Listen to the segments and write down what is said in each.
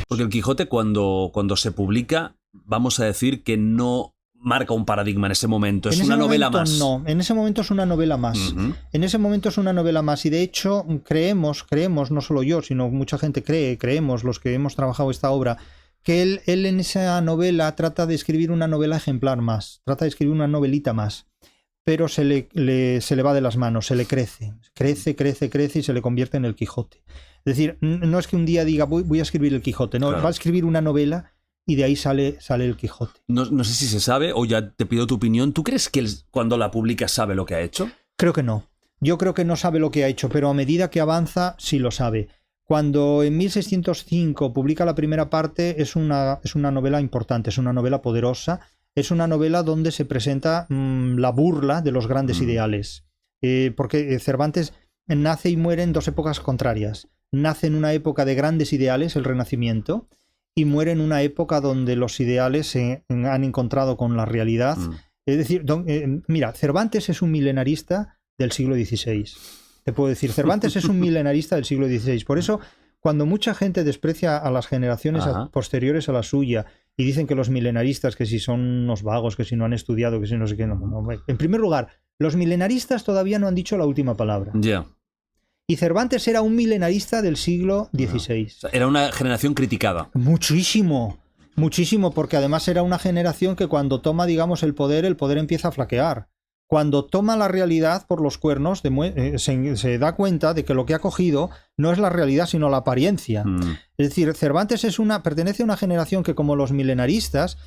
Porque el Quijote cuando se publica, vamos a decir que no marca un paradigma en ese momento, es una novela más. No, en ese momento es una novela más. En ese momento es una novela más y de hecho creemos, no solo yo, sino mucha gente creemos los que hemos trabajado esta obra, que él en esa novela trata de escribir una novela ejemplar más, trata de escribir una novelita más, pero se le va de las manos, se le crece y se le convierte en el Quijote. Es decir, no es que un día diga voy a escribir el Quijote, no, claro. Va a escribir una novela y de ahí sale el Quijote. No sé si se sabe, o ya te pido tu opinión. ¿Tú crees que él, cuando la publica, sabe lo que ha hecho? Creo que no. Yo creo que no sabe lo que ha hecho, pero a medida que avanza, sí lo sabe. Cuando en 1605 publica la primera parte, es una novela importante, es una novela poderosa, es una novela donde se presenta la burla de los grandes ideales. Porque Cervantes nace y muere en dos épocas contrarias. Nace en una época de grandes ideales, el Renacimiento, y muere en una época donde los ideales se han encontrado con la realidad. Es decir, mira, Cervantes es un milenarista del siglo XVI. Te puedo decir, Cervantes es un milenarista del siglo XVI. Por eso, cuando mucha gente desprecia a las generaciones posteriores a la suya y dicen que los milenaristas, que si son unos vagos, que si no han estudiado, que si no sé qué, no. En primer lugar, los milenaristas todavía no han dicho la última palabra. Ya. Yeah. Y Cervantes era un milenarista del siglo XVI. Era una generación criticada. Muchísimo, porque además era una generación que cuando toma, digamos, el poder empieza a flaquear. Cuando toma la realidad por los cuernos, se da cuenta de que lo que ha cogido no es la realidad, sino la apariencia. Es decir, Cervantes pertenece a una generación que, como los milenaristas,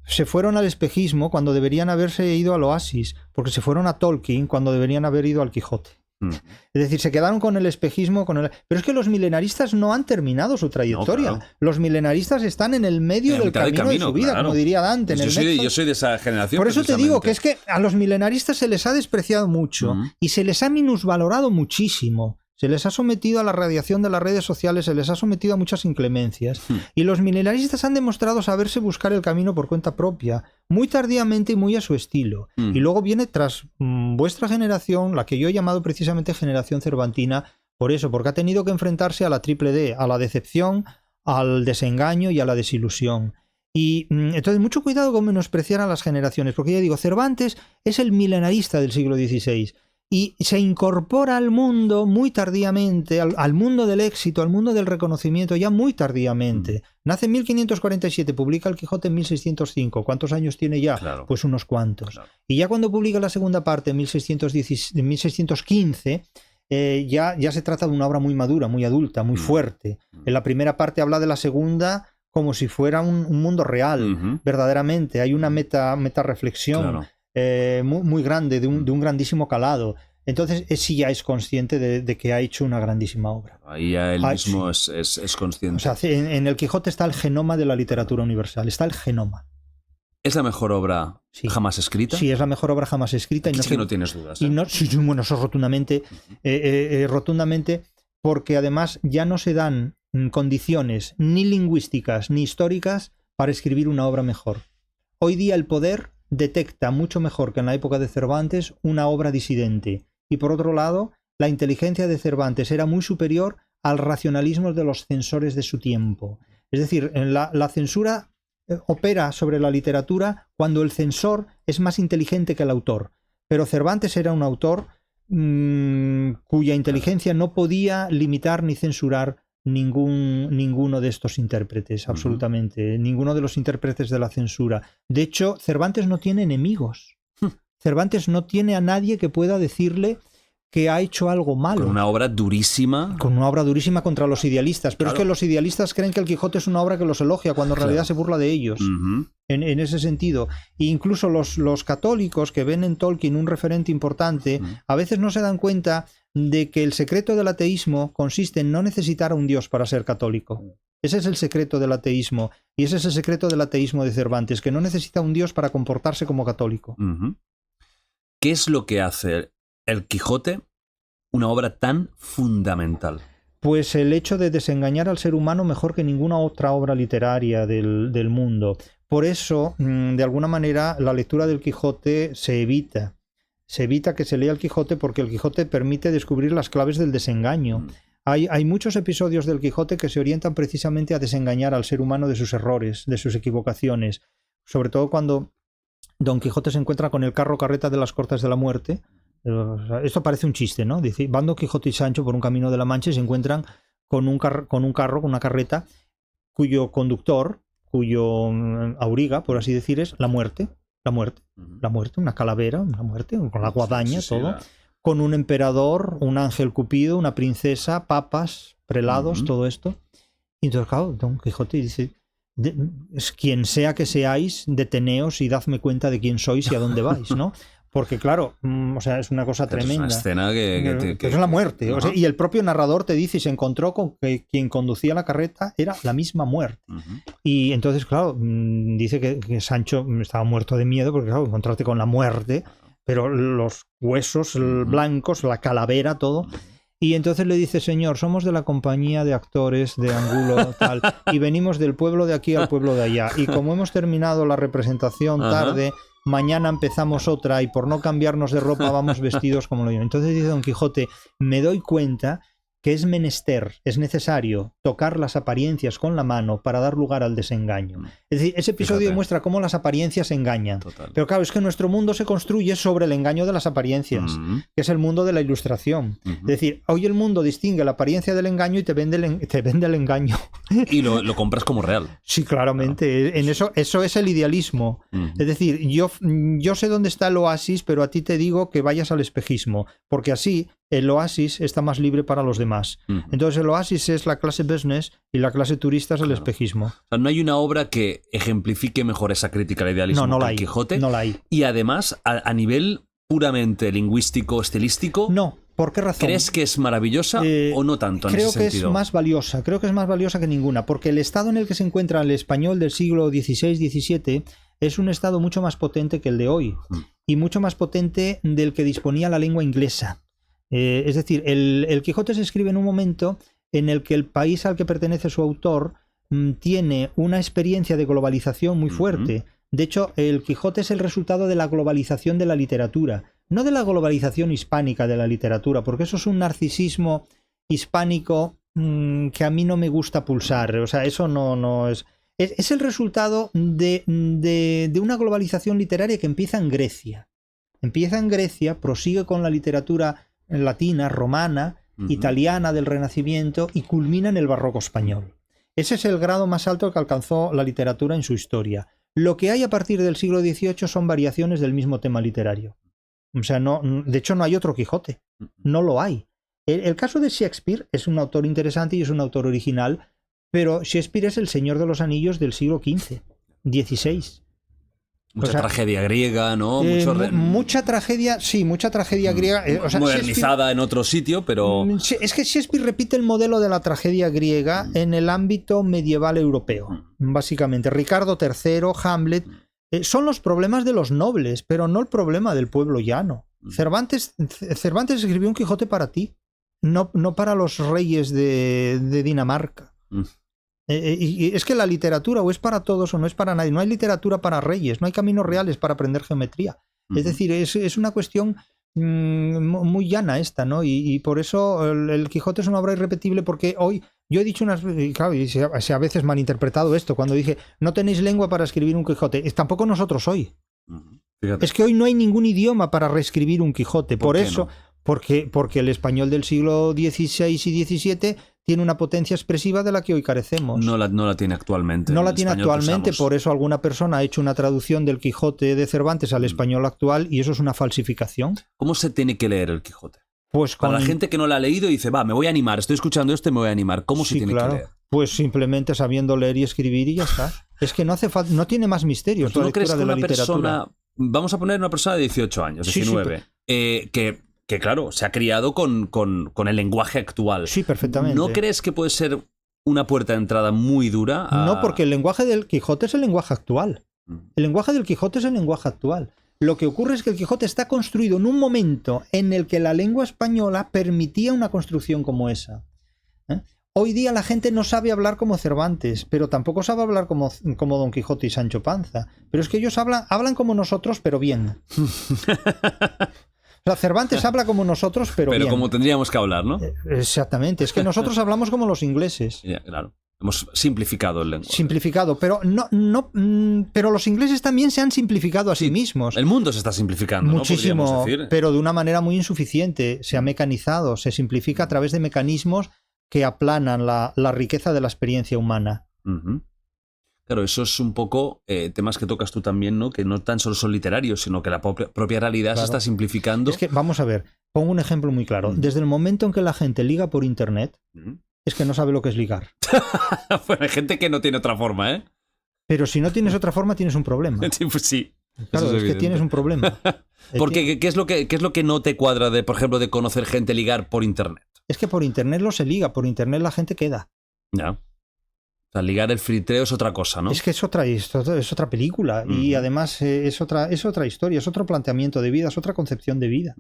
se fueron al espejismo cuando deberían haberse ido al oasis, porque se fueron a Tolkien cuando deberían haber ido al Quijote. Es decir, se quedaron con el espejismo, pero es que los milenaristas no han terminado su trayectoria. No, claro. Los milenaristas están en el medio del camino de su vida, claro. Como diría Dante. Yo soy de esa generación. Por eso te digo que es que a los milenaristas se les ha despreciado mucho y se les ha minusvalorado muchísimo. Se les ha sometido a la radiación de las redes sociales, se les ha sometido a muchas inclemencias. Y los milenaristas han demostrado saberse buscar el camino por cuenta propia, muy tardíamente y muy a su estilo. Y luego viene tras vuestra generación, la que yo he llamado precisamente generación cervantina, por eso, porque ha tenido que enfrentarse a la triple D, a la decepción, al desengaño y a la desilusión. Y entonces mucho cuidado con menospreciar a las generaciones, porque ya digo, Cervantes es el milenarista del siglo XVI. Y se incorpora al mundo muy tardíamente, al mundo del éxito, al mundo del reconocimiento ya muy tardíamente. Nace en 1547, publica el Quijote en 1605. ¿Cuántos años tiene ya? Claro. Pues unos cuantos. Claro. Y ya cuando publica la segunda parte en 1615, ya se trata de una obra muy madura, muy adulta, muy fuerte. En la primera parte habla de la segunda como si fuera un mundo real, verdaderamente. Hay una meta-reflexión. Claro. Muy grande, de un grandísimo calado. Entonces sí ya es consciente de que ha hecho una grandísima obra. Ahí ya él mismo sí. es consciente. O sea, en el Quijote está el genoma de la literatura universal, está el genoma. ¿Es la mejor obra jamás escrita? Sí, es la mejor obra jamás escrita. Y no tienes dudas. Y bueno, eso rotundamente, rotundamente, porque además ya no se dan condiciones ni lingüísticas ni históricas para escribir una obra mejor. Hoy día el poder detecta mucho mejor que en la época de Cervantes una obra disidente. Y por otro lado, la inteligencia de Cervantes era muy superior al racionalismo de los censores de su tiempo. Es decir, la censura opera sobre la literatura cuando el censor es más inteligente que el autor. Pero Cervantes era un autor cuya inteligencia no podía limitar ni censurar ninguno de estos intérpretes, absolutamente. Ninguno de los intérpretes de la censura. De hecho, Cervantes no tiene enemigos. Cervantes no tiene a nadie que pueda decirle que ha hecho algo malo. Con una obra durísima. Con una obra durísima contra los idealistas. Pero claro. Es que los idealistas creen que el Quijote es una obra que los elogia, cuando en realidad se burla de ellos. En ese sentido. E incluso los católicos que ven en Tolkien un referente importante, a veces no se dan cuenta de que el secreto del ateísmo consiste en no necesitar a un Dios para ser católico. Ese es el secreto del ateísmo. Y ese es el secreto del ateísmo de Cervantes, que no necesita un Dios para comportarse como católico. ¿Qué es lo que hace el Quijote una obra tan fundamental? Pues el hecho de desengañar al ser humano mejor que ninguna otra obra literaria del mundo. Por eso, de alguna manera, la lectura del Quijote se evita. Se evita que se lea el Quijote porque el Quijote permite descubrir las claves del desengaño. Hay muchos episodios del Quijote que se orientan precisamente a desengañar al ser humano de sus errores, de sus equivocaciones. Sobre todo cuando Don Quijote se encuentra con el carro-carreta de las Cortes de la Muerte. Esto parece un chiste, ¿no? Dice, van Don Quijote y Sancho por un camino de la Mancha y se encuentran con un carro, con una carreta, cuyo conductor, cuyo auriga, por así decir, es la muerte, una calavera, una muerte, con la guadaña, todo, con un emperador, un ángel cupido, una princesa, papas, prelados, todo esto. Y entonces, claro, Don Quijote dice, quien sea que seáis, deteneos y dadme cuenta de quién sois y a dónde vais, ¿no? Porque claro, o sea, es una cosa tremenda. Es una escena que es la muerte. O sea, y el propio narrador te dice y se encontró con que quien conducía la carreta era la misma muerte. Y entonces, claro, dice que Sancho estaba muerto de miedo porque, claro, encontrarte con la muerte, pero los huesos blancos, la calavera, todo. Y entonces le dice, señor, somos de la compañía de actores de Angulo tal, y venimos del pueblo de aquí al pueblo de allá. Y como hemos terminado la representación tarde, mañana empezamos otra y por no cambiarnos de ropa vamos vestidos como lo yo. Entonces dice Don Quijote, me doy cuenta que es menester, es necesario tocar las apariencias con la mano para dar lugar al desengaño. Es decir, ese episodio muestra cómo las apariencias engañan. Total. Pero claro, es que nuestro mundo se construye sobre el engaño de las apariencias, que es el mundo de la ilustración. Es decir, hoy el mundo distingue la apariencia del engaño y te vende el engaño. Y lo compras como real. Sí, claramente. Claro. En eso es el idealismo. Es decir, yo sé dónde está el oasis, pero a ti te digo que vayas al espejismo, porque así el oasis está más libre para los demás. Entonces el oasis es la clase business y la clase turista es el espejismo. O sea, no hay una obra que ejemplifique mejor esa crítica al idealismo no que el Quijote. No la hay. Y además, a nivel puramente lingüístico, estilístico... No. ¿Por qué razón? ¿Crees que es maravillosa o no tanto en ese sentido? Creo que es más valiosa que ninguna, porque el estado en el que se encuentra el español del siglo XVI-XVII es un estado mucho más potente que el de hoy y mucho más potente del que disponía la lengua inglesa. Es decir, el Quijote se escribe en un momento en el que el país al que pertenece su autor tiene una experiencia de globalización muy fuerte. De hecho, el Quijote es el resultado de la globalización de la literatura, no de la globalización hispánica de la literatura, porque eso es un narcisismo hispánico que a mí no me gusta pulsar. O sea, eso no es... Es el resultado de una globalización literaria que empieza en Grecia. Empieza en Grecia, prosigue con la literatura latina, romana, italiana del Renacimiento y culmina en el barroco español. Ese es el grado más alto que alcanzó la literatura en su historia. Lo que hay a partir del siglo XVIII son variaciones del mismo tema literario. O sea, de hecho no hay otro Quijote, no lo hay. El caso de Shakespeare es un autor interesante y es un autor original, pero Shakespeare es el Señor de los Anillos del siglo XV, XVI. Mucha tragedia griega, ¿no? Mucha tragedia griega. Modernizada en otro sitio, pero... Es que Shakespeare repite el modelo de la tragedia griega en el ámbito medieval europeo, básicamente. Ricardo III, Hamlet... son los problemas de los nobles, pero no el problema del pueblo llano. Cervantes escribió un Quijote para ti, no para los reyes de Dinamarca. Y es que la literatura o es para todos o no es para nadie. No hay literatura para reyes, no hay caminos reales para aprender geometría. Es decir, es una cuestión muy llana esta, ¿no? Y por eso el Quijote es una obra irrepetible, porque hoy yo he dicho claro, y se ha a veces malinterpretado esto cuando dije no tenéis lengua para escribir un Quijote. Tampoco nosotros hoy. Fíjate. Es que hoy no hay ningún idioma para reescribir un Quijote. Por eso, no? porque el español del siglo XVI y XVII tiene una potencia expresiva de la que hoy carecemos. No la tiene actualmente. No la tiene actualmente, por eso alguna persona ha hecho una traducción del Quijote de Cervantes al español actual y eso es una falsificación. ¿Cómo se tiene que leer el Quijote? Pues para la gente que no la ha leído y dice, me voy a animar, estoy escuchando esto y me voy a animar. ¿Cómo se tiene que leer? Pues simplemente sabiendo leer y escribir y ya está. Es que no hace falta, no tiene más misterios. ¿Tú no crees que una persona, vamos a poner una persona de 18 años, 19, que claro, se ha criado con el lenguaje actual? Sí, perfectamente. ¿No crees que puede ser una puerta de entrada muy dura? No, porque el lenguaje del Quijote es el lenguaje actual. El lenguaje del Quijote es el lenguaje actual. Lo que ocurre es que el Quijote está construido en un momento en el que la lengua española permitía una construcción como esa. Hoy día la gente no sabe hablar como Cervantes, pero tampoco sabe hablar como Don Quijote y Sancho Panza. Pero es que ellos hablan como nosotros, pero bien. O sea, Cervantes habla como nosotros, pero bien. como tendríamos que hablar, ¿no? Exactamente. Es que nosotros hablamos como los ingleses. Ya, claro. Hemos simplificado el lenguaje. Simplificado, pero pero los ingleses también se han simplificado a sí mismos. El mundo se está simplificando, muchísimo, ¿no? Podríamos decir. Pero de una manera muy insuficiente. Se ha mecanizado, se simplifica a través de mecanismos que aplanan la riqueza de la experiencia humana. Uh-huh. Claro, eso es un poco temas que tocas tú también, ¿no? Que no tan solo son literarios, sino que la propia realidad se está simplificando. Es que, vamos a ver, pongo un ejemplo muy claro. Desde el momento en que la gente liga por internet, es que no sabe lo que es ligar. Bueno, hay gente que no tiene otra forma, ¿eh? Pero si no tienes otra forma, tienes un problema. Sí, pues sí. Claro, es que tienes un problema. Porque, ¿qué es lo que no te cuadra, por ejemplo, de conocer gente ligar por internet? Es que por internet no se liga, por internet la gente queda. Ya. O sea, ligar el fritreo es otra cosa, ¿no? Es que es otra película. Y además es otra historia, es otro planteamiento de vida, es otra concepción de vida.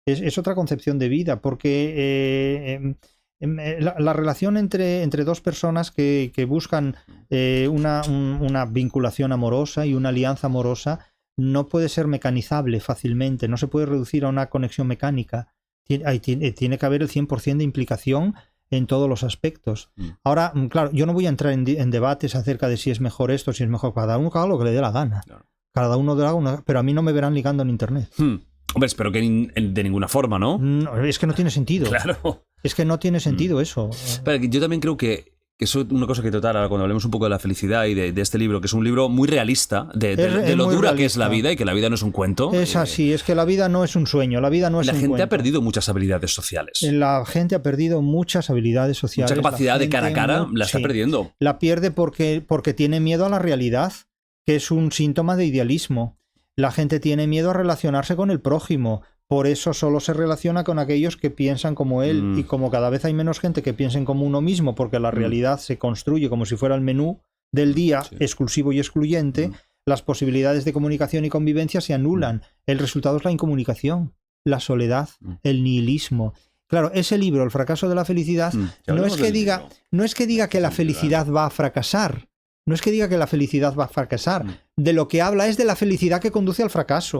Es otra concepción de vida, porque la relación entre dos personas que buscan una vinculación amorosa y una alianza amorosa no puede ser mecanizable fácilmente, no se puede reducir a una conexión mecánica. Tiene que haber el 100% de implicación en todos los aspectos. Ahora, claro, yo no voy a entrar en debates acerca de si es mejor esto, si es mejor. Cada uno haga lo que le dé la gana. Claro. Cada uno haga una, pero a mí no me verán ligando en internet. Hombre, espero que de ninguna forma, ¿no? No, es que no tiene sentido. Claro. Es que no tiene sentido eso. Pero yo también creo que eso es una cosa que total, cuando hablemos un poco de la felicidad y de este libro, que es un libro muy realista, de lo dura realista. Que es la vida y que la vida no es un cuento. Es así, es que la vida no es un sueño, la vida no es un cuento. La gente ha perdido muchas habilidades sociales. La gente ha perdido muchas habilidades sociales. Mucha capacidad de cara a cara la está perdiendo. La pierde porque tiene miedo a la realidad, que es un síntoma de idealismo. La gente tiene miedo a relacionarse con el prójimo. Por eso solo se relaciona con aquellos que piensan como él. Y como cada vez hay menos gente que piensen como uno mismo, porque la realidad se construye como si fuera el menú del día, exclusivo y excluyente, las posibilidades de comunicación y convivencia se anulan. El resultado es la incomunicación, la soledad, el nihilismo. Claro, ese libro, El fracaso de la felicidad, no es que diga que la felicidad va a fracasar. No es que diga que la felicidad va a fracasar. De lo que habla es de la felicidad que conduce al fracaso.